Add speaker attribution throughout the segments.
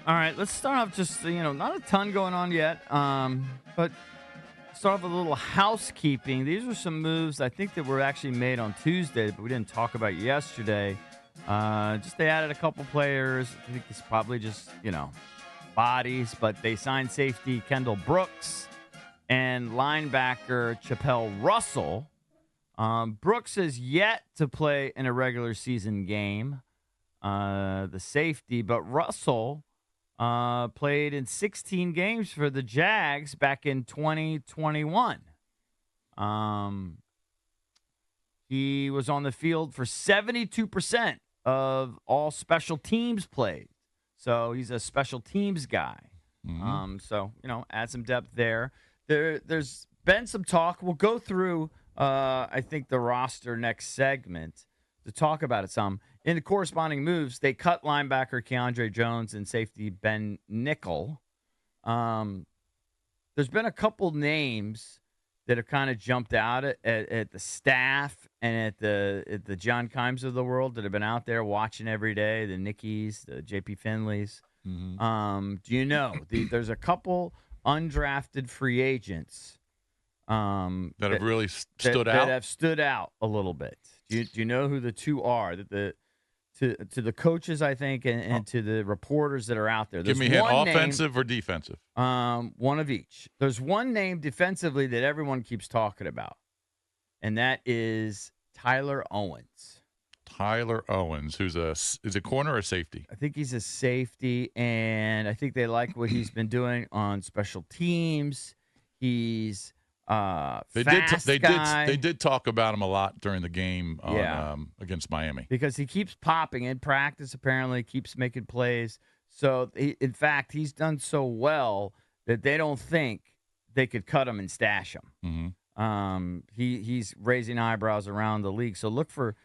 Speaker 1: All right, let's start off just, not a ton going on yet, but start off with a little housekeeping. These are some moves I think that were actually made on Tuesday, but we didn't talk about yesterday. Just they added a couple players. I think it's probably just, bodies, but they signed safety Kendall Brooks and linebacker Chappelle Russell. Brooks is yet to play in a regular season game, the safety, but Russell played in 16 games for the Jags back in 2021. He was on the field for 72% of all special teams played. So he's a special teams guy. Mm-hmm. So, add some depth there. There's been some talk. We'll go through, I think, the roster next segment to talk about it some. In the corresponding moves, they cut linebacker Keandre Jones and safety Ben Nickel. There's been a couple names that have kind of jumped out at the staff and at the John Kimes of the world that have been out there watching every day, the Nickies, the J.P. Finleys. Mm-hmm. Do you know, there's a couple undrafted free agents
Speaker 2: that have really stood out?
Speaker 1: That have stood out a little bit. Do you know who the two are? To the coaches, I think, and to the reporters that are out there.
Speaker 2: Give me a hint, offensive or defensive?
Speaker 1: One of each. There's one name defensively that everyone keeps talking about, and that is Tyler Owens.
Speaker 2: Tyler Owens, is a corner or safety?
Speaker 1: I think he's a safety, and I think they like what he's been doing on special teams. He's They
Speaker 2: did talk about him a lot during the game against Miami,
Speaker 1: because he keeps popping in practice. Apparently, keeps making plays. So, in fact, he's done so well that they don't think they could cut him and stash him. Mm-hmm. He's raising eyebrows around the league. So look for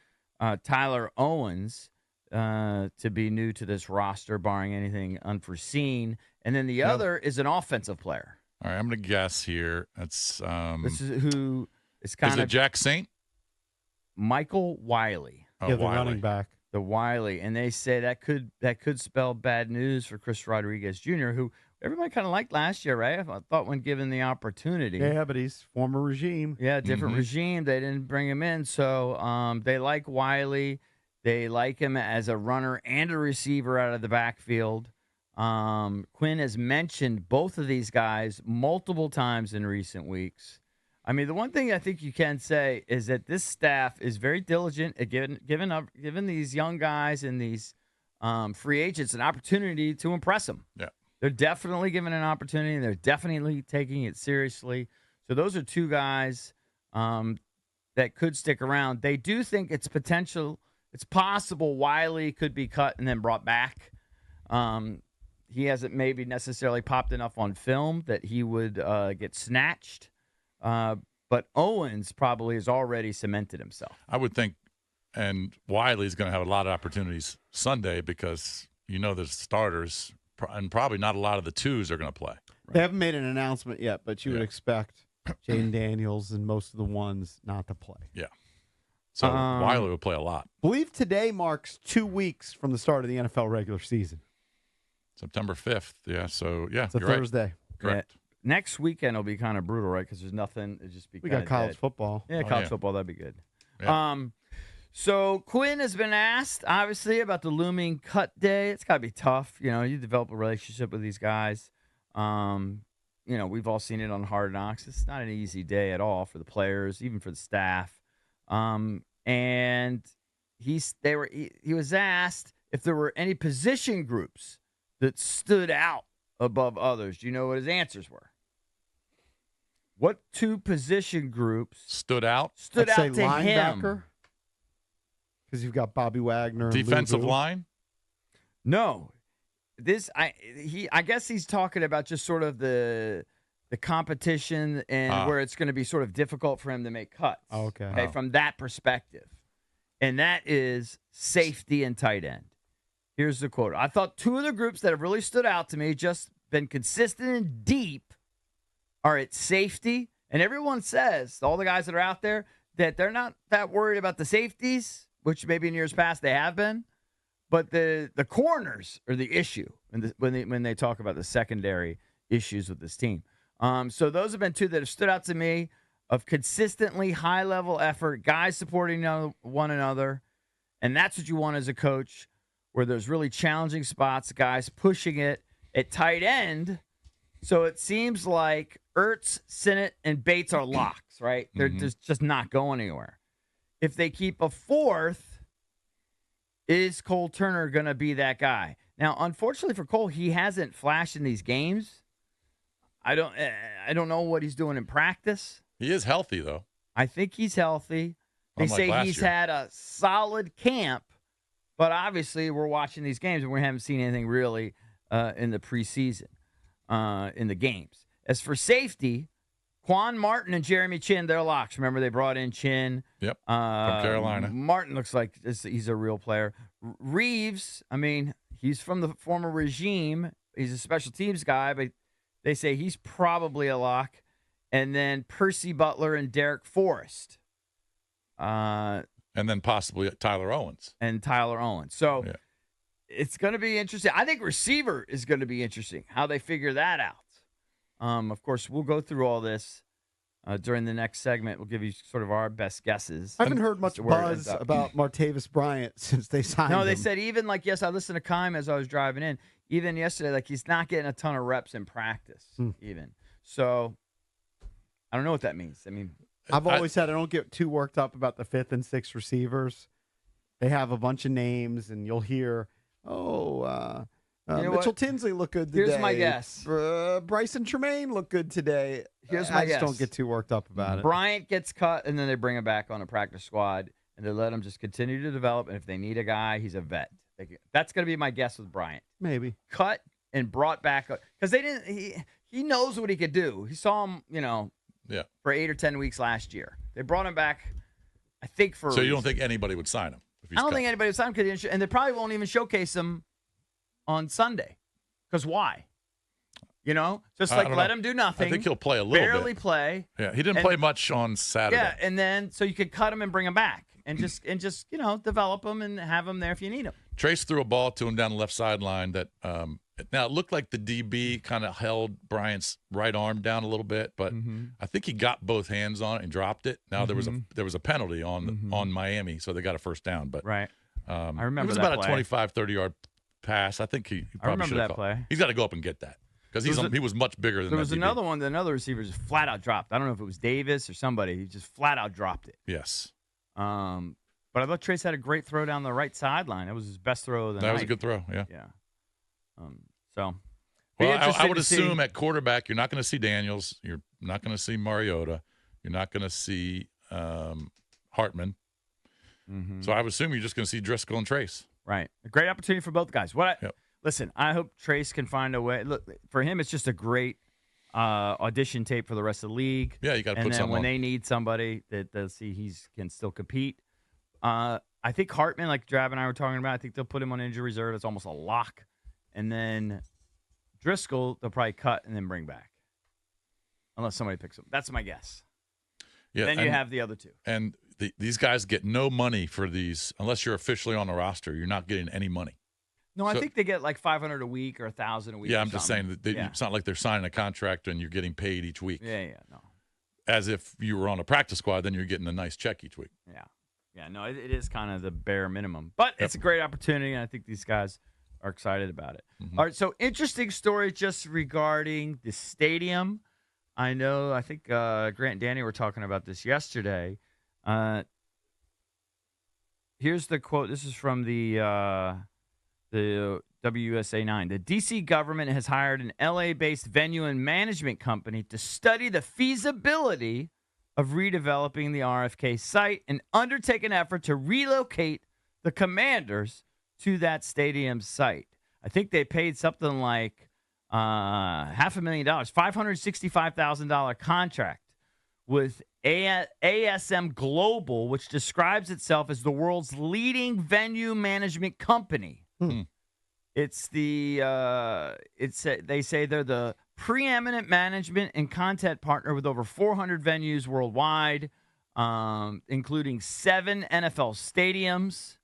Speaker 1: Tyler Owens to be new to this roster, barring anything unforeseen. And then the other is an offensive player.
Speaker 2: All right, I'm going to guess here. That's
Speaker 1: this is who is kind
Speaker 2: of. Is it Jack Saint?
Speaker 1: Michael Wiley.
Speaker 3: Oh, the running back.
Speaker 1: The Wiley. And they say that could spell bad news for Chris Rodriguez Jr., who everybody kind of liked last year, right? I thought when given the opportunity.
Speaker 3: Yeah, but he's former regime.
Speaker 1: Yeah, different regime. They didn't bring him in. So they like Wiley. They like him as a runner and a receiver out of the backfield. Quinn has mentioned both of these guys multiple times in recent weeks. I mean, the one thing I think you can say is that this staff is very diligent at giving these young guys and these free agents an opportunity to impress them.
Speaker 2: Yeah,
Speaker 1: they're definitely given an opportunity, and they're definitely taking it seriously. So those are two guys that could stick around. They do think it's possible Wiley could be cut and then brought back. He hasn't maybe necessarily popped enough on film that he would get snatched. But Owens probably has already cemented himself.
Speaker 2: I would think, and Wiley's going to have a lot of opportunities Sunday because the starters and probably not a lot of the twos are going to play.
Speaker 3: They haven't made an announcement yet, but you would expect Jaden Daniels and most of the ones not to play.
Speaker 2: Yeah. So Wiley will play a lot.
Speaker 3: I believe today marks 2 weeks from the start of the NFL regular season.
Speaker 2: September 5th. Yeah, so,
Speaker 3: it's a Thursday.
Speaker 2: Right. Correct.
Speaker 1: Yeah. Next weekend will be kind of brutal, right? Because there's nothing. It'll just be
Speaker 3: we got college
Speaker 1: dead.
Speaker 3: Football.
Speaker 1: Yeah, college football. That'd be good.
Speaker 2: Yeah.
Speaker 1: So Quinn has been asked, obviously, about the looming cut day. It's got to be tough. You develop a relationship with these guys. We've all seen it on Hard Knocks. It's not an easy day at all for the players, even for the staff. And he was asked if there were any position groups that stood out above others. Do you know what his answers were? What two position groups
Speaker 2: stood out?
Speaker 1: Stood
Speaker 3: I'd
Speaker 1: out
Speaker 3: say
Speaker 1: to
Speaker 3: linebacker,
Speaker 1: him?
Speaker 3: Because you've got Bobby Wagner.
Speaker 2: Defensive
Speaker 3: and
Speaker 2: line?
Speaker 1: No. I guess he's talking about just sort of the competition and where it's going to be sort of difficult for him to make cuts.
Speaker 3: Okay.
Speaker 1: From that perspective. And that is safety and tight end. Here's the quote. I thought two of the groups that have really stood out to me, just been consistent and deep, are at safety. And everyone says, all the guys that are out there, that they're not that worried about the safeties, which maybe in years past they have been. But the corners are the issue when they talk about the secondary issues with this team. So those have been two that have stood out to me of consistently high-level effort, guys supporting one another, and that's what you want as a coach, where there's really challenging spots, guys pushing it at tight end. So it seems like Ertz, Sinnott, and Bates are locks, right? They're just not going anywhere. If they keep a fourth, is Cole Turner going to be that guy? Now, unfortunately for Cole, he hasn't flashed in these games. I don't know what he's doing in practice.
Speaker 2: He is healthy, though.
Speaker 1: I think he's healthy. They say he's had a solid camp, but obviously we're watching these games and we haven't seen anything really in the preseason, in the games. As for safety, Quan Martin and Jeremy Chin, they're locks. Remember, they brought in Chin.
Speaker 2: Yep, from Carolina.
Speaker 1: Martin looks like he's a real player. Reeves, I mean, he's from the former regime. He's a special teams guy, but they say he's probably a lock. And then Percy Butler and Derek Forrest.
Speaker 2: And then possibly Tyler Owens.
Speaker 1: So it's going to be interesting. I think receiver is going to be interesting, how they figure that out. Of course, we'll go through all this during the next segment. We'll give you sort of our best guesses.
Speaker 3: I haven't heard much buzz about Martavis Bryant since they signed him.
Speaker 1: No, they said even I listened to Kime as I was driving in. Even yesterday, he's not getting a ton of reps in practice even. So I don't know what that means. I mean,
Speaker 3: I've always said I don't get too worked up about the 5th and 6th receivers. They have a bunch of names, and you'll hear, Mitchell Tinsley looked good today.
Speaker 1: Here's my guess.
Speaker 3: Bryson Tremaine looked good today.
Speaker 1: Here's my guess.
Speaker 3: I just don't get too worked up about it.
Speaker 1: Bryant gets cut, and then they bring him back on a practice squad, and they let him just continue to develop. And if they need a guy, he's a vet. That's going to be my guess with Bryant.
Speaker 3: Maybe.
Speaker 1: Cut and brought back because they didn't. He knows what he could do. He saw him, for 8 or 10 weeks last year. They brought him back, I think, for.
Speaker 2: So you don't think anybody would sign him? If he's
Speaker 1: I don't
Speaker 2: cut?
Speaker 1: think anybody would sign him, and they probably won't even showcase him on Sunday. Because why? Just let him do nothing.
Speaker 2: I think he'll play a little bit.
Speaker 1: Barely play.
Speaker 2: Yeah, he didn't play much on Saturday.
Speaker 1: Yeah, and then so you could cut him and bring him back, and just develop him and have him there if you need him.
Speaker 2: Trace threw a ball to him down the left sideline that now it looked like the DB kind of held Bryant's right arm down a little bit, but I think he got both hands on it and dropped it. Now there was a penalty on Miami, so they got a first down. But
Speaker 1: right, I remember
Speaker 2: it was
Speaker 1: that
Speaker 2: about
Speaker 1: play.
Speaker 2: a 25, 30-yard pass. I think he probably should have caught.
Speaker 1: Play.
Speaker 2: He's got to go up and get that because he was much bigger than that.
Speaker 1: There was
Speaker 2: DB.
Speaker 1: another one. Another receiver just flat out dropped. I don't know if it was Davis or somebody. He just flat out dropped it.
Speaker 2: Yes.
Speaker 1: But I thought Trace had a great throw down the right sideline. It was his best throw of the night.
Speaker 2: That was a good throw, yeah.
Speaker 1: Yeah. Well,
Speaker 2: I would assume at quarterback you're not going to see Daniels. You're not going to see Mariota. You're not going to see Hartman. So I would assume you're just going to see Driscoll and Trace.
Speaker 1: Right. A great opportunity for both guys. Listen, I hope Trace can find a way. Look, for him, it's just a great audition tape for the rest of the league.
Speaker 2: Yeah, you got to put something on.
Speaker 1: And then when they need somebody that they'll see he can still compete. I think Hartman, like Drab and I were talking about, I think they'll put him on injury reserve. It's almost a lock. And then Driscoll, they'll probably cut and then bring back. Unless somebody picks him. That's my guess.
Speaker 2: Yeah,
Speaker 1: then you have the other two.
Speaker 2: And these guys get no money for these. Unless you're officially on the roster, you're not getting any money.
Speaker 1: No, I think they get like $500 a week or $1,000 a week.
Speaker 2: Yeah, I'm just saying that it's not like they're signing a contract and you're getting paid each week.
Speaker 1: Yeah, no.
Speaker 2: As if you were on a practice squad, then you're getting a nice check each week.
Speaker 1: Yeah, no, it is kind of the bare minimum. But it's a great opportunity, and I think these guys are excited about it. All right, so interesting story just regarding the stadium. I think Grant and Danny were talking about this yesterday. Here's the quote. This is from the WUSA 9. The D.C. government has hired an L.A.-based venue and management company to study the feasibility of redeveloping the RFK site and undertake an effort to relocate the Commanders to that stadium site. I think they paid something like $500,000, $565,000 contract with ASM Global, which describes itself as the world's leading venue management company. It's they say they're the preeminent management and content partner with over 400 venues worldwide, including 7 NFL stadiums.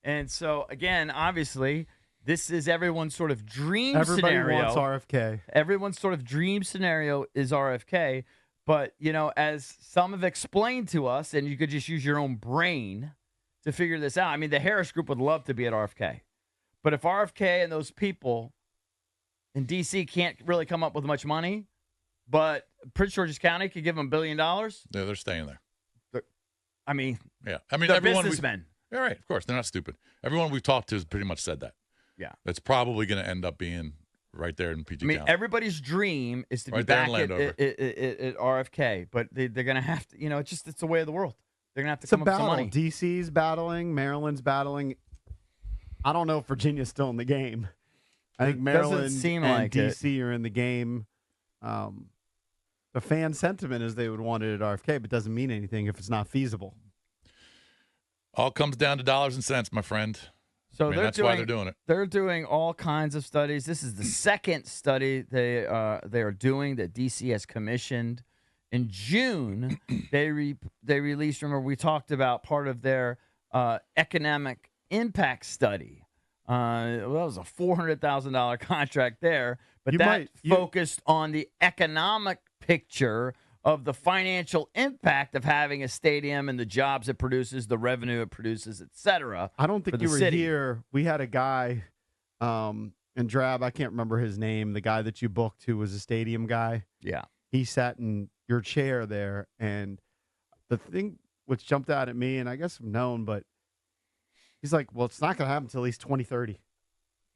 Speaker 1: And so, again, obviously, this is everyone's sort of dream
Speaker 3: Everybody
Speaker 1: scenario.
Speaker 3: wants RFK.
Speaker 1: Everyone's sort of dream scenario is RFK. But, as some have explained to us, and you could just use your own brain to figure this out. I mean, the Harris Group would love to be at RFK. But if RFK and those people in D.C. can't really come up with much money, but Prince George's County could give them $1 billion.
Speaker 2: Yeah, they're staying there.
Speaker 1: Yeah.
Speaker 2: They're
Speaker 1: everyone businessmen.
Speaker 2: Yeah, right. Of course, they're not stupid. Everyone we've talked to has pretty much said that.
Speaker 1: Yeah.
Speaker 2: It's probably going to end up being right there in PG County.
Speaker 1: Everybody's dream is to be
Speaker 2: Right there
Speaker 1: back
Speaker 2: in
Speaker 1: at
Speaker 2: Landover.
Speaker 1: RFK, but they're going to have to, it's the way of the world. They're going to have to
Speaker 3: It's a
Speaker 1: come up with some
Speaker 3: battle.
Speaker 1: money.
Speaker 3: DC's battling. Maryland's battling. I don't know if Virginia's still in the game. I think Maryland and DC are in the game. The fan sentiment is they would want it at RFK, but doesn't mean anything if it's not feasible.
Speaker 2: All comes down to dollars and cents, my friend.
Speaker 1: So
Speaker 2: that's why they're doing it.
Speaker 1: They're doing all kinds of studies. This is the second study they are doing that DC has commissioned. In June, they released. Remember, we talked about part of their economic impact study. That was a $400,000 contract there, but focused on the economic picture of the financial impact of having a stadium and the jobs it produces, the revenue it produces, et cetera.
Speaker 3: I don't think you were here. We had a guy in Drab. I can't remember his name. The guy that you booked who was a stadium guy.
Speaker 1: Yeah.
Speaker 3: He sat in your chair there, and the thing which jumped out at me, and I guess I'm known, but he's like, well, it's not going to happen until at least 2030.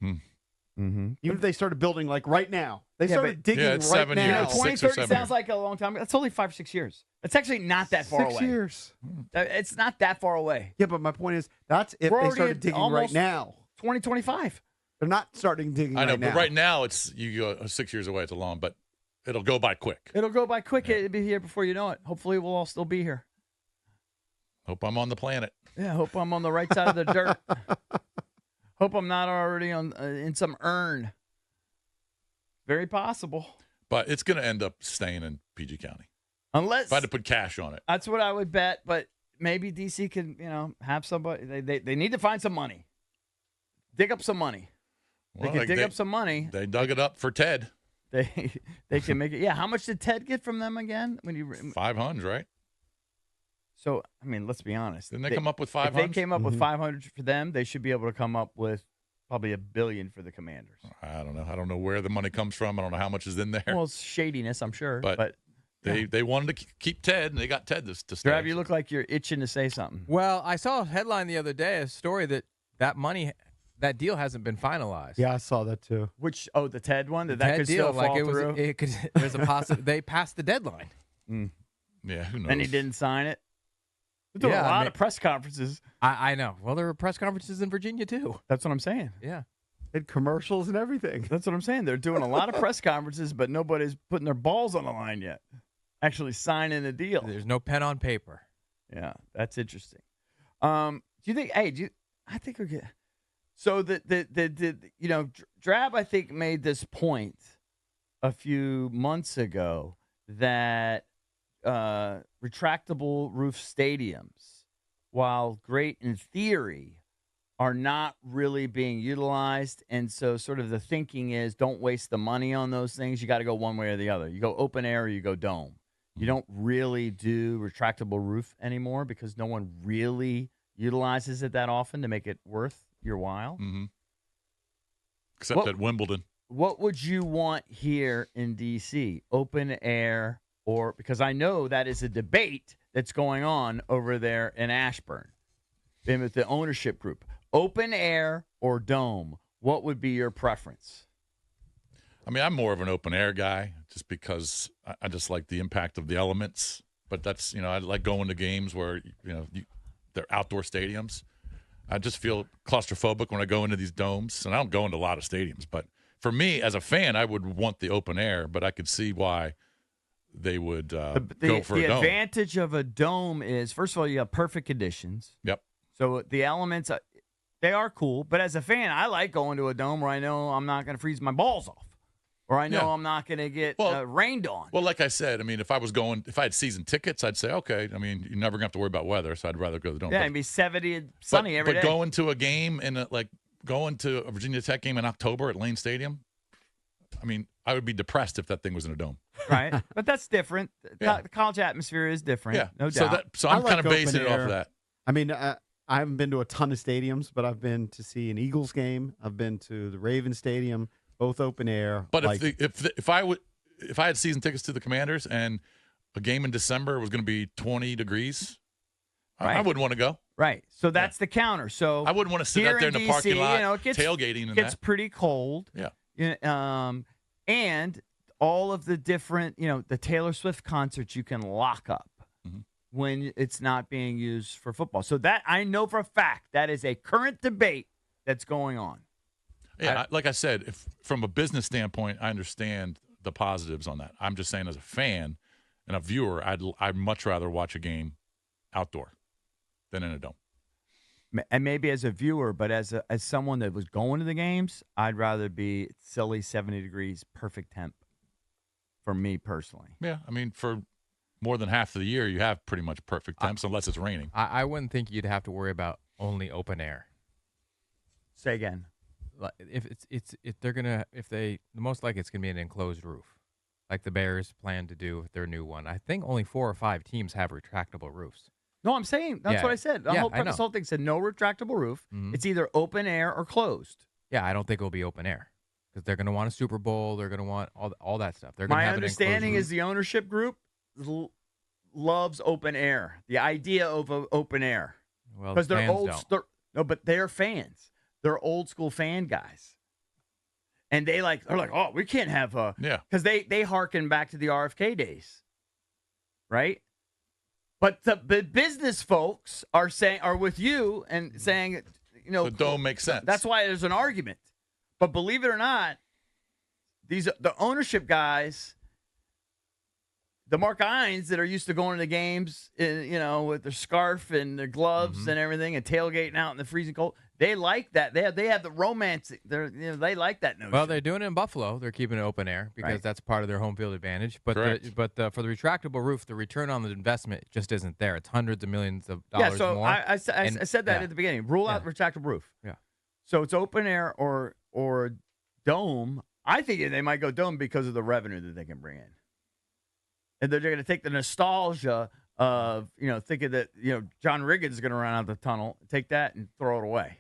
Speaker 1: Mm-hmm.
Speaker 3: Even if they started building like right now. They started digging right
Speaker 2: 7
Speaker 3: now.
Speaker 2: years.
Speaker 1: 2030 sounds like a long time. It's only 5 or 6 years. It's actually not that far away.
Speaker 3: 6 years.
Speaker 1: It's not that far away.
Speaker 3: Yeah, but my point is, that's if they started digging right now.
Speaker 1: 2025.
Speaker 3: They're not starting digging right now.
Speaker 2: I know, but right now, you go 6 years away. It's a long, but it'll go by quick.
Speaker 1: It'll go by quick. It'll be here before you know it. Hopefully, we'll all still be here.
Speaker 2: Hope I'm on the planet.
Speaker 1: Yeah, hope I'm on the right side of the dirt. Hope I'm not already in some urn. Very possible.
Speaker 2: But it's going to end up staying in PG County.
Speaker 1: Unless
Speaker 2: if I had to put cash on it.
Speaker 1: That's what I would bet, but maybe DC can, have somebody. They need to find some money. Dig up some money.
Speaker 2: Well,
Speaker 1: they can dig up some money.
Speaker 2: They dug it up for Ted.
Speaker 1: They can make it. Yeah, how much did Ted get from them again?
Speaker 2: 500, right?
Speaker 1: So, let's be honest.
Speaker 2: Didn't they come up with 500?
Speaker 1: If they came up with 500 for them, they should be able to come up with probably $1 billion for the Commanders.
Speaker 2: I don't know. I don't know where the money comes from. I don't know how much is in there.
Speaker 1: Well, it's shadiness, I'm sure.
Speaker 2: But they wanted to keep Ted, and they got Ted to stay.
Speaker 1: Trav, you look like you're itching to say something.
Speaker 4: Well, I saw a headline the other day, a story that money, that deal hasn't been finalized.
Speaker 3: Yeah, I saw that too.
Speaker 1: Which the Ted one? That
Speaker 4: Ted
Speaker 1: could
Speaker 4: deal,
Speaker 1: still fall through?
Speaker 4: There's a possibility. They passed the deadline.
Speaker 2: Yeah, who knows?
Speaker 1: And he didn't sign it? They're doing a lot of press conferences.
Speaker 4: I know. Well, there were press conferences in Virginia, too.
Speaker 1: That's what I'm saying.
Speaker 4: Yeah.
Speaker 3: And commercials and everything.
Speaker 1: That's what I'm saying. They're doing a lot of press conferences, but nobody's putting their balls on the line yet. Actually signing a deal.
Speaker 4: There's no pen on paper.
Speaker 1: Yeah, that's interesting. Do you think? Hey, I think we're good. So Drab, I think, made this point a few months ago that retractable roof stadiums, while great in theory, are not really being utilized. And so sort of the thinking is don't waste the money on those things. You got to go one way or the other. You go open air or you go dome. You don't really do retractable roof anymore because no one really utilizes it that often to make it worth your while.
Speaker 2: Mm-hmm. Except at Wimbledon.
Speaker 1: What would you want here in D.C.? Open air or – because I know that is a debate that's going on over there in Ashburn with the ownership group. Open air or dome, what would be your preference?
Speaker 2: I'm more of an open air guy just because I just like the impact of the elements. But that's, I like going to games where, they're outdoor stadiums. I just feel claustrophobic when I go into these domes. And I don't go into a lot of stadiums. But for me, as a fan, I would want the open air. But I could see why they would go for a dome.
Speaker 1: The advantage of a dome is, first of all, you have perfect conditions.
Speaker 2: Yep.
Speaker 1: So the elements, they are cool. But as a fan, I like going to a dome where I know I'm not going to freeze my balls off. Or I know I'm not going to get rained on.
Speaker 2: Well, like I said, I mean, if I had season tickets, I'd say, okay, I mean, you're never going to have to worry about weather, so I'd rather go to the Dome.
Speaker 1: Yeah, it'd be 70 and sunny every day.
Speaker 2: But going to a game going to a Virginia Tech game in October at Lane Stadium, I mean, I would be depressed if that thing was in a dome.
Speaker 1: Right, but that's different. The college atmosphere is different, no doubt.
Speaker 2: So I'm kind of basing it off of that.
Speaker 3: I mean, I haven't been to a ton of stadiums, but I've been to see an Eagles game. I've been to the Ravens Stadium. Both open air.
Speaker 2: But if I had season tickets to the Commanders and a game in December was going to be 20 degrees, I wouldn't want to go.
Speaker 1: Right. So that's the counter. So
Speaker 2: I wouldn't want to sit out there in the parking lot tailgating.
Speaker 1: It gets pretty cold.
Speaker 2: Yeah.
Speaker 1: And all of the different, the Taylor Swift concerts you can lock up when it's not being used for football. So that I know for a fact that is a current debate that's going on.
Speaker 2: Yeah, like I said, from a business standpoint, I understand the positives on that. I'm just saying as a fan and a viewer, I'd much rather watch a game outdoor than in a dome.
Speaker 1: And maybe as a viewer, but as someone that was going to the games, I'd rather be silly 70 degrees, perfect temp for me personally.
Speaker 2: Yeah, I mean, for more than half of the year, you have pretty much perfect temps unless it's raining.
Speaker 4: I wouldn't think you'd have to worry about only open air.
Speaker 1: Say again.
Speaker 4: The most likely it's gonna be an enclosed roof, like the Bears plan to do with their new one. I think only 4 or 5 teams have retractable roofs.
Speaker 1: No, I'm saying that's what I said. The whole thing said no retractable roof. Mm-hmm. It's either open air or closed.
Speaker 4: Yeah, I don't think it'll be open air because they're gonna want a Super Bowl. They're gonna want all that stuff.
Speaker 1: My understanding is the ownership group loves open air. The idea of open air because they're old. But they're fans. They're old school fan guys. And they're like, oh, we can't have because they harken back to the RFK days. Right? But the business folks are with you and saying,
Speaker 2: the dome makes sense.
Speaker 1: That's why there's an argument. But believe it or not, the ownership guys, the Mark Ines that are used to going to the games, with their scarf and their gloves and everything, and tailgating out in the freezing cold, they like that. They have the romance. They like that notion.
Speaker 4: Well, they're doing it in Buffalo. They're keeping it open air because that's part of their home field advantage. But for the retractable roof, the return on the investment just isn't there. It's hundreds of millions of dollars more.
Speaker 1: I said that at the beginning. Rule out retractable roof.
Speaker 4: Yeah.
Speaker 1: So it's open air or dome. I think they might go dome because of the revenue that they can bring in. And they're going to take the nostalgia of, thinking that, John Riggins is going to run out of the tunnel, take that and throw it away.